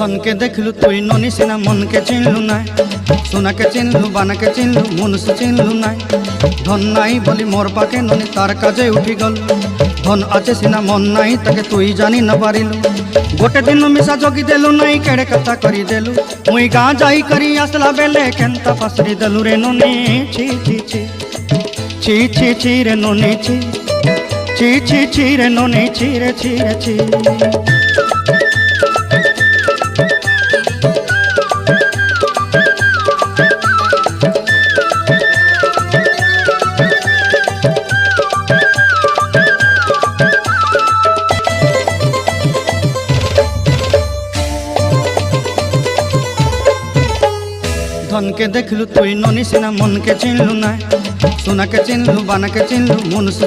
धन के देखलु तुई ननी सिना मन के चिन्हलु नाय, सोना के चिन्हलु बाना के चिन्हलु मनुष्य चिन्हलु नाय। धन नाई बोली मोर पाके ननी तार काजे उठी गल, धन आचे सिना मन नाई ताके तुई जानी न पारिलु। गोटे दिन मिसा जगी देलु नाई केड़े कथा करी देलु, मुई गाँ जाई करी आसला बेले केंता फासरी देलु रे ननी। छी छी छी छी छी छी रे ननी छी छी छी छी रे ननी छी रे छी रे छी। धन के देखलु तुई ननी सिना मन के चिन्हलु नाय, सोना के चिन्हलु बाना के चिन्हलु मनुष्य